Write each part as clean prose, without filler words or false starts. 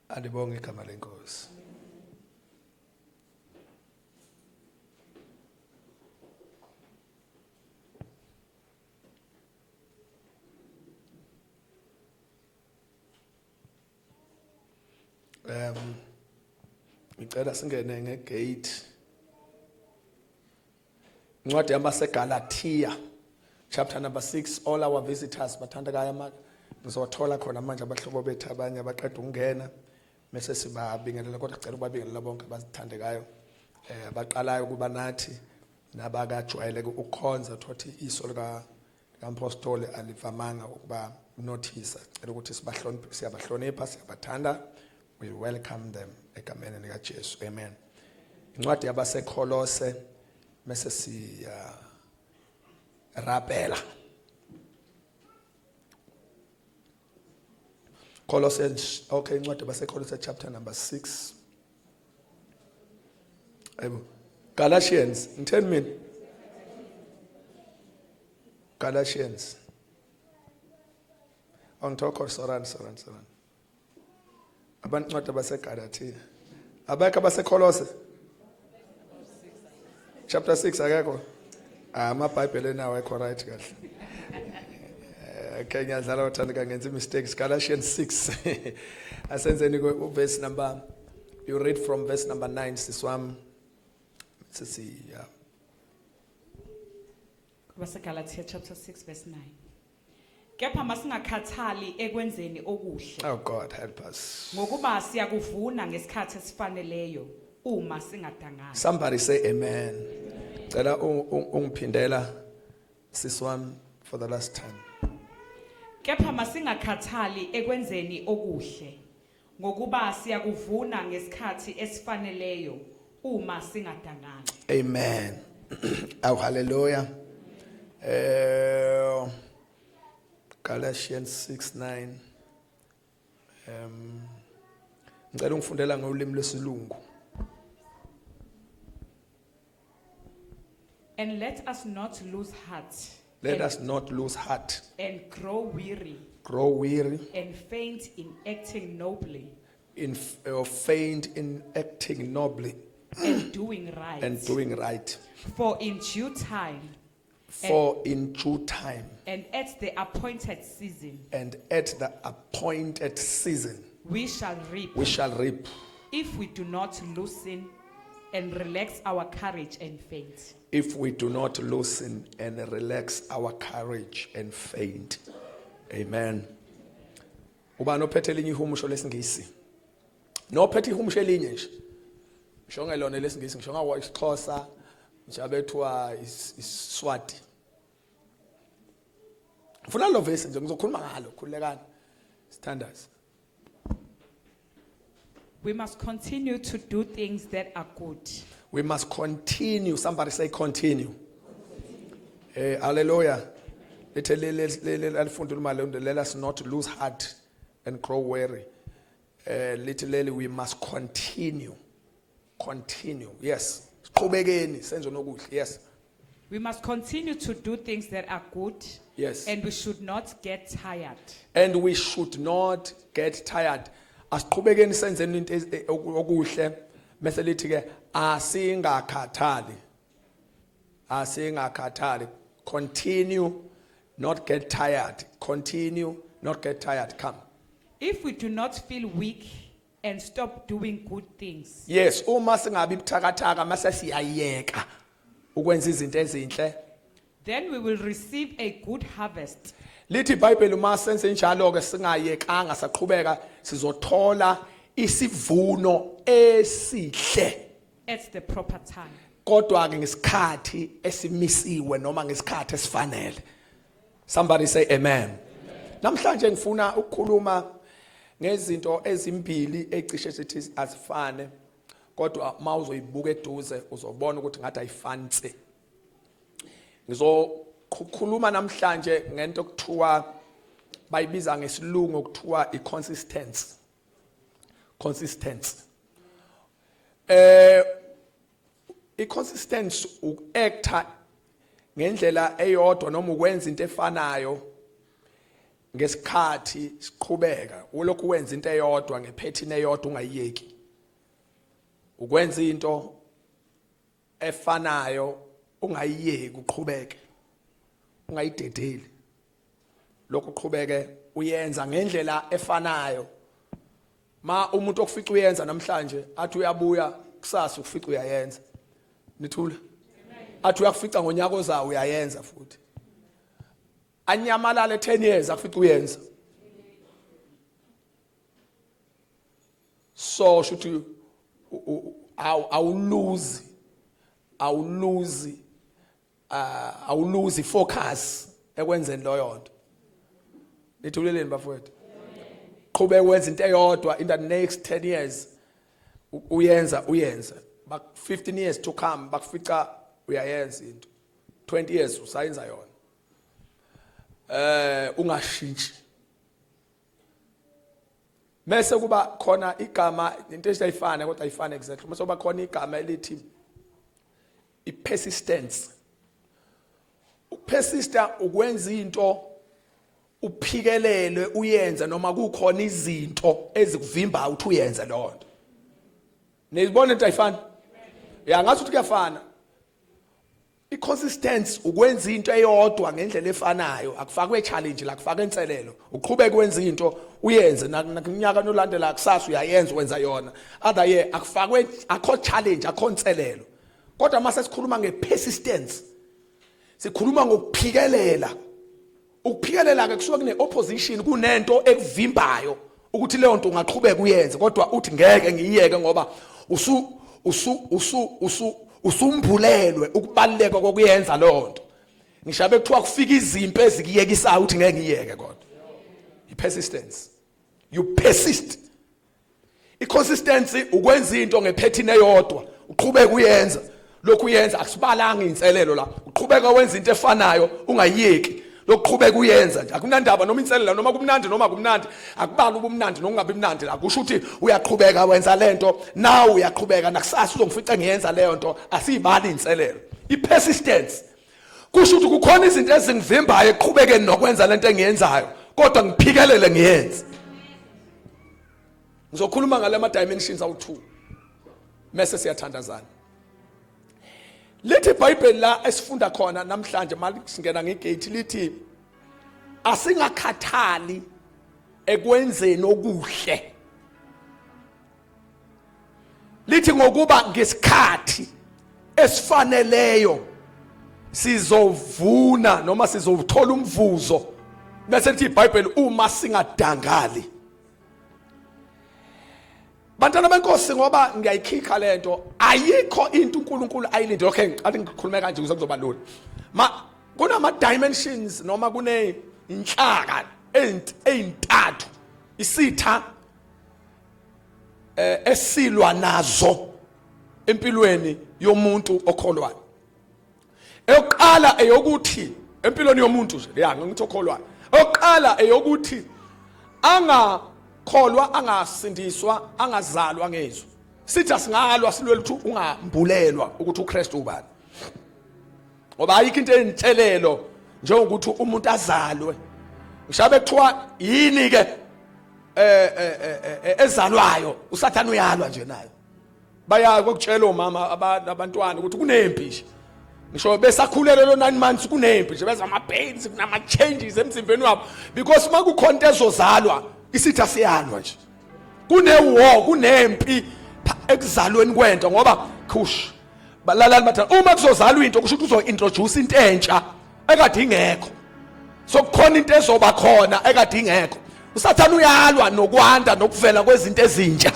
Andibonge igama lenkosi. Ngicela singene ngegate. Incwadi yabaseGalatia chapter number 6. All our visitors bathandekayo ngizothola khona manje abahlobo bethu abanye abaqeda ukungena bese sibabingelela kodwa ngicela ukubabingelela bonke abazithandekayo abaqalayo kuba nathi nabakajwayeleke ukukhonza thothi iso lika kampostoli alivamanga ukuba notice. Ngicela ukuthi sibahloniphe, siyabahlonipha, siyabathanda. We welcome them egameni lika Jesu. Amen. Incwadi yabaseKolose mase si rapela. Colossians, okay, incwadi yabaseKolose chapter number 6. Galatians, in 10 minutes. Galatians. On talk of Soran. Abantu incwadi yabaseGalatia. Abekho abaseKolose? Chapter 6 akekho? AmaBhayibheli nawo ekho right kahle. Okay, ngiyadlala uthandeka ngenza mistakes. Galatians 6. Asenzeni ku verse number, you read from verse number 9 siswam. Sisi Galatia chapter 6 verse 9. Kepha masingakhathali ekwenzeni okuhle. Oh God, help us. Ngokuba siyakuvuna ngesikhathi esifaneleyo uma singadangani. Somebody say amen. Cela ungiphindela siswam for the last time. Kepha masingakhathali ekwenzeni okuhle. Ngokuba siyakuvuna ngesikhathi esifaneleyo uma singadangani. Amen. Oh hallelujah. Galatians 6:9. Ngicela ungifundela ngolimi lwesilungu. And let us not lose heart. Let us not lose heart. And grow weary. Grow weary. And faint in acting nobly. Faint in acting nobly. And doing right. And doing right. For in due time. In due time. And at the appointed season. And at the appointed season. We shall reap. We shall reap. If we do not loosen and relax our courage and faint. If we do not loosen and relax our courage and faint. Amen. Ubani ophethe elinye ihumusho lesingisi? Nophethe ihumusho elinye nje. Shonga lona lesingisi, ngishonga wa isiXhosa, njabethwa iSwati. Ufuna lo verse nje ngizokhuluma ngalo, khulekani. Standards. We must continue to do things that are good. We must continue. Somebody say continue. Hallelujah. Let us not lose heart and grow weary. Literally, we must continue. Continue. Yes. Yes. We must continue to do things that are good. Yes. And we should not get tired. And we should not get tired. Asiqhubekeni senzeni into okuhle bese lithi ke asingakhathali. Continue, not get tired. Continue, not get tired. Come. If we do not feel weak and stop doing good things. Yes, uma singabi buthakathaka mase siyayeka ukwenza izinto ezinhle. Then we will receive a good harvest. Lithi iBhayibheli uma senze njalo ke singayekanga saqhubeka sizothola isivuno esihle. At the proper time. Kodwa ke ngesikhathi esimisiwe noma ngesikhathi esifanele. Somebody say amen. Namhlanje ngifuna ukukhuluma ngezinto ezimbili ecishe sithi azifane kodwa mawuzoyibuka eduze uzobona ukuthi ngathi ayifansi. Ngizokhuluma namhlanje ngento okuthiwa bayibiza ngesilungu okuthiwa iconsistency. Consistency. Iconsistency uacta ngendlela eyodwa noma ukwenza into efanayo ngesikhathi siqhubeka ulokhu wenza into eyodwa ngephethini eyodwa ungayiyeki ukwenza into efanayo ungayiyeki uqhubeke ungayidedeli lokhu uqhubeke uyenza ngendlela efanayo ma umuntu okufica uyenza namhlanje athi uyabuya kusasa ufica uyayenza nithula athi uyakufica ngonyaka ozayo uyayenza futhi anyamalale 10 years afica uyenza so shuthi awuluzi focus ekwenzeni loyo nto nithuleleni bafowethu qhubeka wenza into eyodwa in the next 10 years uyenza bak 15 years to come bakufica uyayenza into 20 years usayenza yona ungashintshi mase kuba khona igama into esayifana kodwa ayifana exactly mase kuba khona igama elithi ipersistence upersista ukwenza into uphikelele uyenza noma kukhona izinto ezikuvimba ukuthi uyenze lo nto nizibona into ayifana ngathi ukuthi kuyafana iconsistency ukwenza into eyodwa ngendlela efanayo akufakwe challenge la kufaka inselelo uqhubeka ukwenza into uyenze nakunyaka nolandela kusasa uyayenza wenza yona other year akufakwe akho challenge akho inselelo kodwa mase sikhuluma ngepersistence sikhuluma ngokuphikelela ukuphikelela ke kusuka kune opposition kunento ekuvimbayo ukuthi leyo nto ungaqhubeka uyenze kodwa uthi ngeke ngiyiyeke ngoba usumbulelwe ukubaluleka kokuyenza lo nto ngishabe kuthiwa kufika izimpi ezikuyekisayo uthi ngeke ngiyeke kodwa ipersistence you persist iconsistency ukwenza into ngephethini eyodwa uqhubeka uyenza lokhu uyenza akusibalanga inselelo la uqhubeka wenza into efanayo ungayiyeki lokuqhubeka uyenza nje akunandaba noma inselela noma kumnandi noma kumnandi akubala ubumnandi nokungabi mnandi la kusho ukuthi uyaqhubeka wenza lento nawe uyaqhubeka nakusasa uzongifica ngiyenza leyo nto asiyibali inselelo ipersistence kusho ukuthi kukhona izinto ezingivimbayo eqhubekeni nokwenza lento engiyenzayo kodwa ngiphikelele ngiyenze ngizokhuluma ngale ma dimensions awu2 mase siyathandazana lithi iBhayibheli la esifunda khona namhlanje mali singena ngegate lithi asingakhathali ekwenzeni okuhle lithi ngokuba ngesikhathi esifaneleyo sizovuna noma sizothola umvuzo bese lithi iBhayibheli uma singadangali bantwana benkosi ngoba ngiyayikhikha lento ayikho into uNkulunkulu ayilinde okay ngiqale ngikhulume kanje ukuze kuzoba lula kunama dimensions noma kune inhlaka ezintathu isitha esilwa nazo empilweni yomuntu okholwayo eyokuqala eyokuthi empilweni yomuntu nje ngithi okholwayo eyokuqala eyokuthi kholwa angasindiswa angazalwa ngezwi sithi asingalwa silwela ukuthi ungambulelwa ukuthi uKristu ubani ngoba ayikho into entshelelo njengokuthi umuntu azalwe ngishabe kuthiwa yini ke ezalwayo uSathane uyalwa nje nayo baya kokutshela omama abantwana ukuthi kunempi nje ngisho besakhulele lo 9 months kunempi nje beza ama pains kunama changes emzimbeni wabo because makukhona into ezozalwa isithi asiyalwa nje war kunempi ekuzalweni kwento ngoba khush balalani bathana uma kuzozalwa into kusho ukuthi uzointroduce into entsha ekade ingekho so kukhona into ezoba khona ekade ingekho uSathane uyalwa nokwanda nokuvela kwezinto ezintsha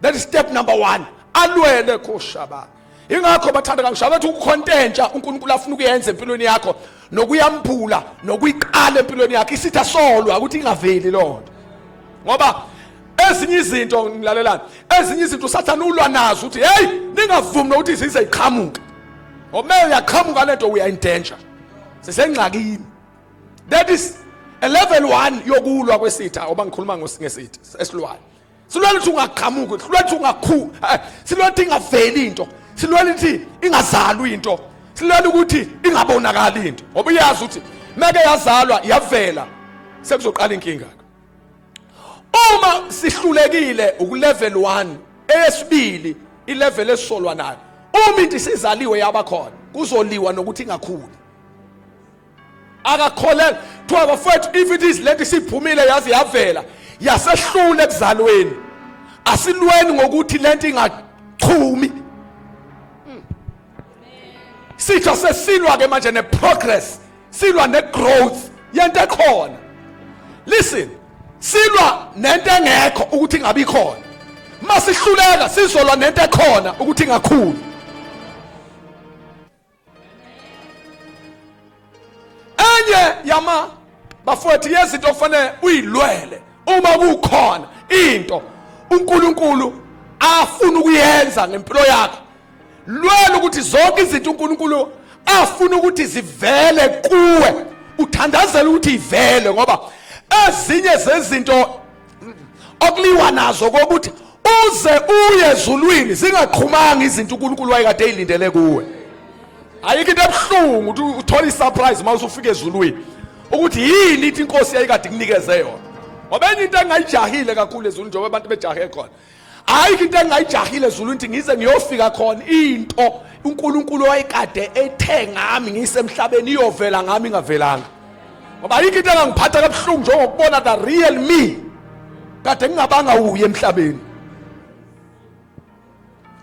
that is step number 1 alwele khoshaba ingakho bathanda kangishabe ukuthi ukhontentsha uNkulunkulu afuna ukuyenza empilweni yakho nokuyambula nokuyiqala empilweni yakho isithi asolwa ukuthi ingaveli lonto ngoba ezinye izinto ngilalelana ezinye izinto uSathane ulwa nazo uthi hey ningavumi ukuthi size iqhamuka ngoba uyaqhamuka lento uya in danger sisengxakini that is a level 1 yokulwa kwesitha oba ngikhuluma ngosithi esilwayo silwela ukuthi ungaqhamuka silwela ukuthi ungakhu silwela ukuthi ingaveli into silwela ukuthi ingazalwa into silwela ukuthi ingabonakali into ngoba uyazi ukuthi meke yazalwa yavela sekuzoqala inkinga. Uma sihlulekile ukulevel 1 eyesibili ilevel esisolwa nayo, uma into isizaliwe yabakhona kuzoliwa nokuthi ingakhuli. Akakholeka to bafowethu, if it is lento siphumile yazi yavela yasehlule ekuzalweni, asilweni ngokuthi lento ingachumi. Sitho sesilwa ke manje neprogress, silwa negrowth yento ekhona. Listen, silwa nento engekho ukuthi ingabi khona. Masihluleka sizolwa nento ekhona ukuthi ingakhuli. Enye yama bafowethu yezinto ofanele uyilwele uma kukhona into uNkulunkulu afuna ukuyenza ngempilo yakho. Lwela ukuthi zonke izinto uNkulunkulu afuna ukuthi zivele kuwe, uthandazela ukuthi ivele, ngoba ezinye zezinto okuliwa nazo ukuthi uze uye ezulwini zingaqhumanga izinto uNkulunkulu wayekade eyilindele kuwe. Ayikho into ebuhlungu ukuthi uthola isurprise mase ufika ezulwini ukuthi yini ithi inkosi yayikade kunikeze yona. Ngoba enye into engayijahile kakhulu ezulwini njengoba abantu bejahe khona. Ayikho into engayijahile ezulwini ukuthi ngize ngiyofika khona into uNkulunkulu wayekade ethe ngami ngisemhlabeni iyovela ngami ingavelanga. Ngoba ayikho into engangiphatha kabuhlungu njengokubona the real me kade ngingabanga uye emhlabeni.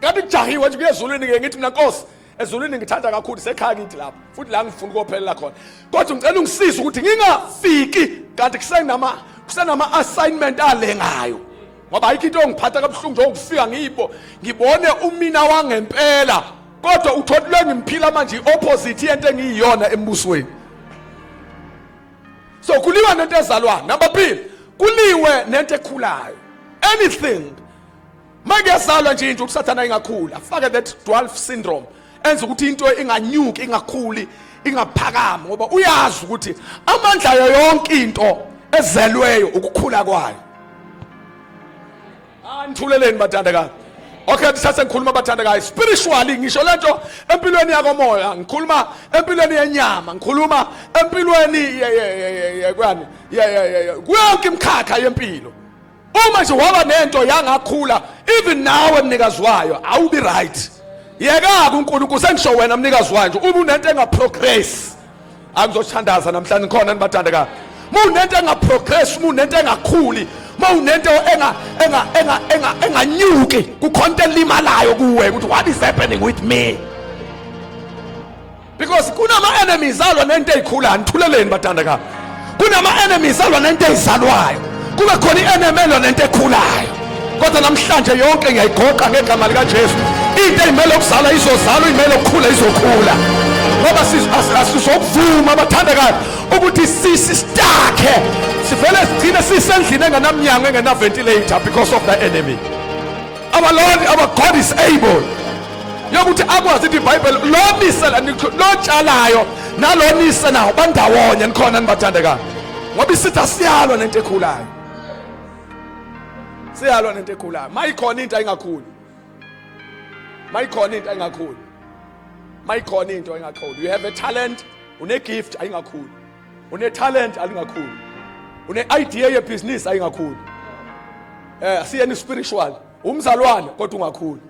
Kanti kujahiwe nje ezulwini ke ngithi mina Nkosi ezulwini ngithanda kakhulu sekhaya kithi lapha futhi la ngifuna ukophelela khona, kodwa ngicela ungisize ukuthi ngingafiki kanti kusenama assignment alengayo. Ngoba ayikho into engiphatha kabuhlungu njengokufika ngibone umina wangempela, kodwa utholwe ngimphila manje iopposite yento engiyiyona embusweni. So kuliwa nento ezalwayo. Number 2, kuliwe nento ekhulayo. Anything magezalwa nje into usathana ingakhula, afake that dwarf syndrome, enza ukuthi into inganyuki, ingakhuli, ingaphakama, ngoba uyazi ukuthi amandla yonke into ezelweyo ukukhula kwayo. Nithuleleni bathandekayo. Okay, sase ngikhuluma bathandekayo spiritually, ngisho lento empilweni yakomoya, ngikhuluma empilweni yenyama, ngikhuluma empilweni kwani yonke imkhakha yempilo. Uma nje waba nento yangakhula, even nawe mnikazi wayo awubi right. Yeka uNkulunkulu sengisho wena mnikazi wayo nje uma unento engaprogress, angizothandaza namhlanje khona nibathandekayo. Uma unento engaprogress, uma unento engakhuli, uma unento enganyuki, kukhonto elimalayo kuwe ukuthi what is happening with me? Because kunama enemies alwa nento ezikhula. Nithuleleni bathandekayo. Kunama enemies alwa nento ezalwayo. Kube khona i-enemy nento ekhulayo. Kodwa namhlanje yonke ngiyayigoqa ngegama lika Jesu. Into imele ukuzala izozalwa, imele ukukhula izokhula. Ngoba asizokuvuma bathandekayo ukuthi sistakhe sivele sigcine sisendlini engenamnyango engena ventilator because of the enemy. Our Lord, our God is able yokuthi akwazi ukuthi iBhayibheli lonisela lotshalayo nalonise nawo bandawonye nikhona nibathandekayo. Ngoba isitha siyalwa nento ekhulayo. Siyalwa nento ekhulayo. Mayikhona into ayingakhuli. Mayikhona into ayingakhuli. Mayikhona into ayingakhuli. You have a talent, une gift ayingakhuli. Une talent alingakhuli. Une idea ye business ayingakhuli. Asiyeni spiritual. Umzalwane kodwa ungakhuli.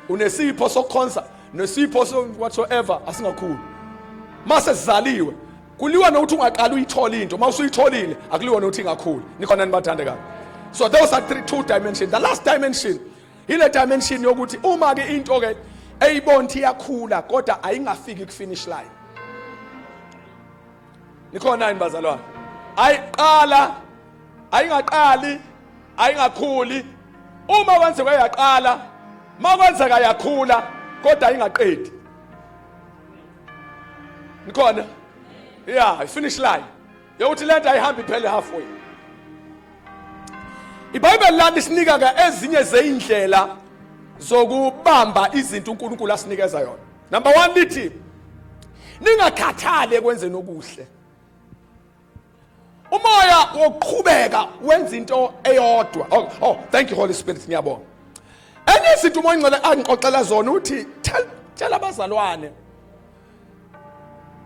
Unesipho sokhonza, nesipho so whatsoever asingakhuli. Mase sizaliwe kuliwa nokuthi ungaqala uyithola into, mase uyitholile akuliwa nokuthi ingakhuli. Nikhona nibathandekayo. So those are two dimensions. The last dimension ile dimension yokuthi uma ke into ke eyibonthi iyakhula kodwa ayingafiki ku finish line. Nikhona nibazalwane. Ayiqala ayingaqali ayingakhuli. Uma kwenzeka yaqala makwenzeka yakhula kodwa ayingaqedi. Nikhona? Yeah, finish line. Yokuthi lento ayihambi phele halfway. iBhayibheli lami sinika ke ezinye zeindlela zokubamba izinto uNkulunkulu asinikeza yona. Number 1 lithi ningakhathali ekwenzeni okuhle. Umoya wokuqhubeka wenza into eyodwa. Oh, thank you Holy Spirit, ngiyabonga. Enye izinto umoya ngcwele angixoxela zona uthi tell abazalwane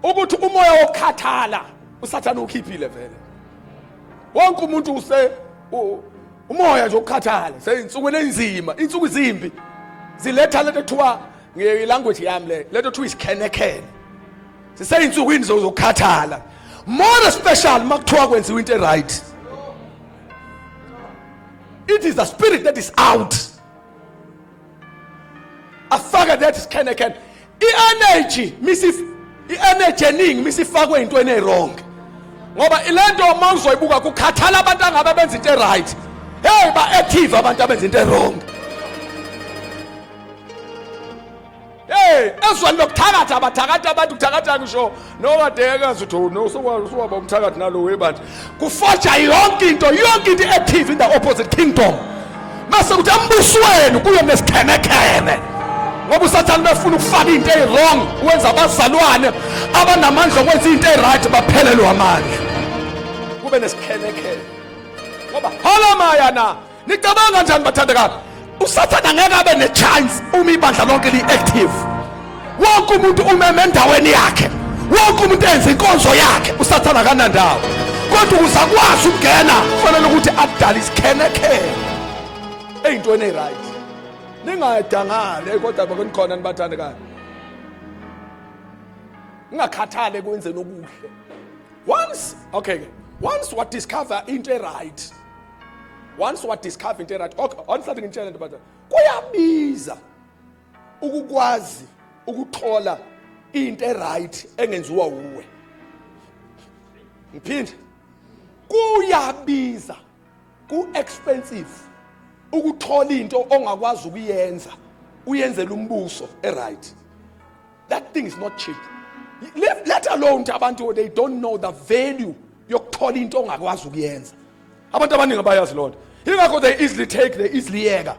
ukuthi umoya wokukhathala usathane ukhiphile vele. Wonke umuntu umoya nje wokukhathala seyinsuku enzima, insuku izimbi ziletha lento ethiwa ngelanguage yami lento ethiwa isikhenekene. Siseyinsuku inzo zokukhathala. More special makuthiwa kwenziwa into right. It is the spirit that is out. Afaka that is keneken. I-energy i-energy eningi misifakwe into wrong. Ngoba ilento mawuzoyibuka kukhathala abantu angabe benza into right. Hey ba active abantu abenza into wrong. Hey, ezweni lokuthakatha abathakatha abantu kuthakatha ngisho nowadekazi uthi no sokwaba umthakathi nalo webandla. Kufoja yonke into active in the opposite kingdom. Mase kuthi ambusweni kuyo nesikhenekene. Ngoba usathane befuna ukufaka into wrong, wenza abazalwane abanamandla okwenza into right baphelelwe amandla. Kube nesikhenekene. Ngoba halamaya na nicabanga kanjani bathandekayo? Usathane angeke abe ne-chance uma ibandla lonke li-active. Wonke umuntu umeme endaweni yakhe, wonke umuntu enza inkonzo yakhe, usathane akanandawo. Kodwa uzakwazi ukungena kufanele ukuthi akudala isikhenekene ey'ntweni right. Ningayedangale kodwa bakunikhona nibathandekayo. Ngingakhathale ekwenzeni okuhle. Once what discover into right. Once what discover into right. Okay, onhlati ngitshela nto batha. Kuyabiza ukukwazi ukuthola into right engenziwa uwe. Ngiphinde. Kuyabiza. Ku-expensive. Ukuthola into ongakwazi ukuyenza uyenzela umbuso right. That thing is not cheap. Let alone abantu they don't know the value yokuthola into ongakwazi ukuyenza. Abantu abaningi abayazi Lord. Ingakho they easily take, they easily yeka.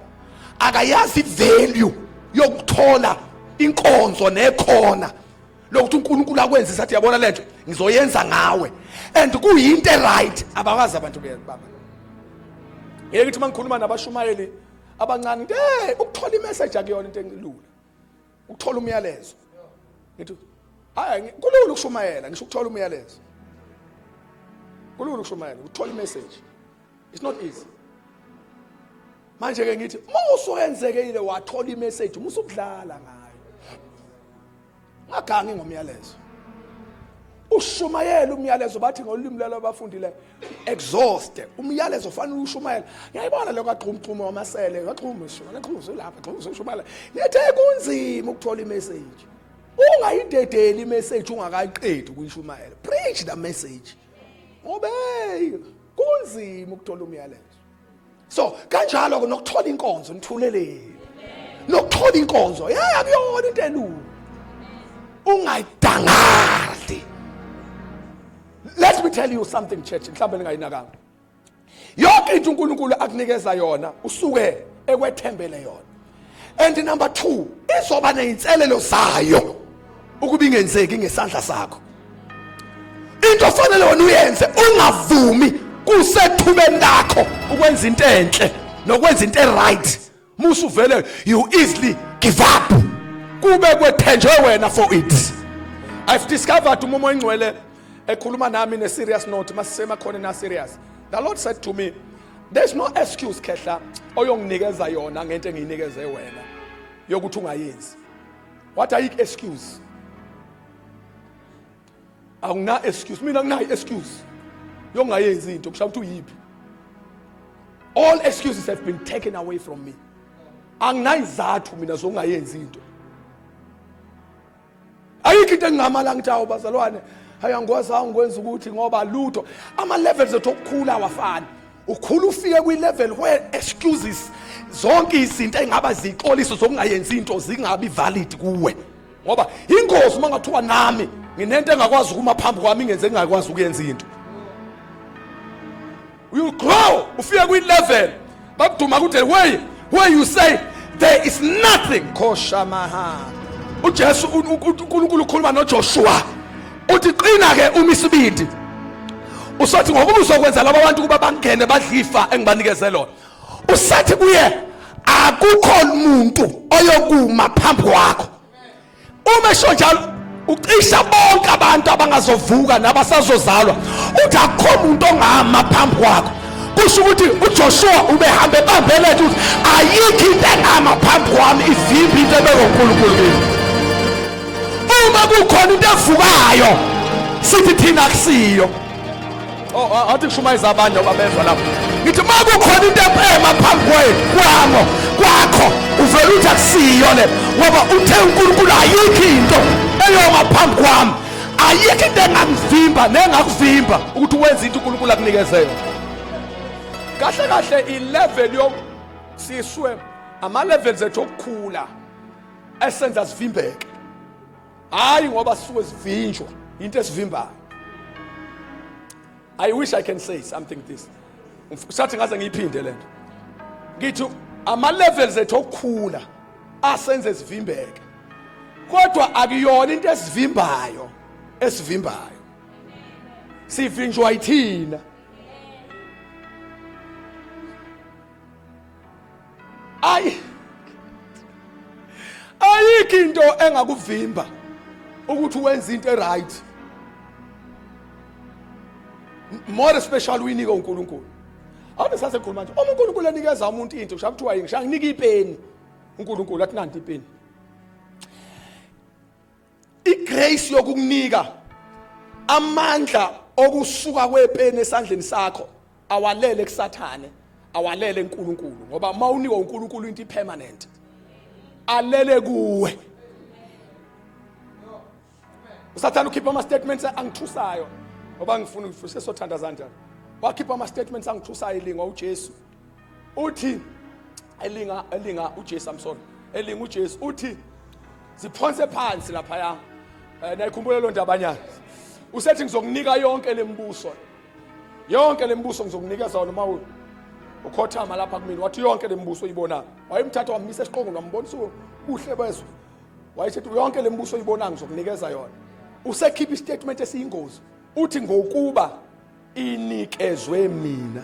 Akayazi value yokuthola inkonzo nekhona lokuthi uNkulunkulu akwenza sathi yabona lento ngizoyenza ngawe and kuyinto right abakazi abantu baba. Ngeke ngithi mangikhuluma nabashumayeli abancane ukuthola imessage akuyona into engilula. Ukuthola umyalezo. Ngithi hayi kulula ukushumayela ngisho ukuthola umyalezo. Kulula ukushumayela ukuthola imessage. It's not easy. Manje ke ngithi mawusuyenzekile wathola imessage musukudlala ngayo. Ngagangi ngomyalezo. Ushumayela umyalezo bathi ngolimi lalo abafundile exhaust umyalezo fanele ushumayela. Ngiyayibona lokho aqhumqhumo wamasele ngaqhuma ushumela qhuzo lapha qhuzo ushumela. Ngethe kunzima ukuthola imessage. Ungayidedeli imessage ungakayiqedi ukuyishumayela. Preach the message. Ngoba kunzima ukuthola umyalezo. So kanjalo ke nokuthola inkonzo nithulelele. Nokuthola inkonzo akuyona into elula. Ungayidangali. Let me tell you something church mhlawumbe ningayinakanga. Yonke into uNkulunkulu akunikeza yona usuke ekwethembele yona. And number 2 izoba nezinselelo zayo ukuba ingenzeki ngesandla sakho. Into ofanele wena uyenze ungavumi kusethubeni lakho ukwenza into enhle nokwenza into right. Musu vele you easily give up. Kube kwethenjwe wena for it. I've discovered umomo engcwele ekhuluma nami in a serious note masisema khona na serious. The Lord said to me, there's no excuse khehla oyonginikeza yona ngento engiyinikeze wena yokuthi ungayenzi. What are you excuse? Awuna excuse. Mina nginayi excuse. Yongayenzi into kusho ukuthi uyipi. All excuses have been taken away from me. Anginaizathu mina zongayenzi into. Ayikho into engingamala ngithi awu bazalwane hayi angikwazi ngikwenza ukuthi ngoba lutho ama levels ethokukhula wafana. Ukhula ufike kwi level where excuses zonke izinto engaba zixoliso zokungayenzi into zingabi valid kuwe. Ngoba ingozi mangathiwa nami nginento engakwazi ukuma phambi kwami ngenze ngingakwazi ukuyenza into. You grow ufike kwi level bakuduma ukuthi where you say there is nothing koshamaha. uJesu uNkulunkulu ukhuluma noJoshua uthi qina ke umisibindi usathi ngoba uzokwenza laba bantu kuba bangene badlifa engibanikeze lona usathi kuye akukho umuntu oyokuma phambi kwakho uma esho njalo ucisha bonke abantu abangazovuka nabasazozalwa uthi akukho umuntu ongama phambi kwakho. Kusho ukuthi uJoshua ubehambe ebambelele ukuthi ayikho into engama phambi kwami ivimba into ebekwe uNkulunkulu kimi. Uma kukhona into evukayo sithi thina akusiyo. Athi kushumayeza abanye ababezwa lapho. Ngithi uma kukhona into ema phambi kwakho uvela uthi akusiyo le ngoba uthe uNkulunkulu ayikho into eyoma phambi kwami. Ayikho into engangivimba nengakuvimba ukuthi wenze into uNkulunkulu akunikeze yona. Kahle kahle i-level siswe ama-levels ethu okukhula esenza sivimbeke. Hayi ngoba sisuke sivinjwa into esivimbayo. I wish I can say something this. Sathi ngaze ngiyiphinde lento. Ngithi ama-levels ethu okukhula asenze sivimbeke. Kodwa akuyona into esivimbayo esivimbayo. Sivinjwa yithina. Ayikho into engakuvimba ukuthi wenze into right. More especially uyinika uNkulunkulu. Awuthi sasekhuluma nje, uma uNkulunkulu enikeza umuntu into, kusho kuthiwa yini? Ngisho nginika ipeni. uNkulunkulu athi nanti ipeni. Igrace yokukunika amandla okusuka kwepeni esandleni sakho awalele kuSathane. Awalele uNkulunkulu ngoba mawunikwa uNkulunkulu into permanent alele kuwe. uSathane ukhipha ama statements angithusayo ngoba ngifuna sesothandwa kanjani. Wakhipha ama statements angithusayo elinga uJesu uthi elinga uJesu amsona elinga uJesu uthi ziphonse phansi lapha ya nayikhumbula lo ndabanyana usethi ngizokunika yonke lembuso ngizokunika zona uma ukhothama lapha kumina wathi yonke lembuso uyibona wayemthatha wamisa esiqongweni wambonisa ubuhle bezwe wayethi yonke lembuso uyibona ngizokunikeza yona. Usekhipha istatement esiyingozi uthi ngokuba inikezwe mina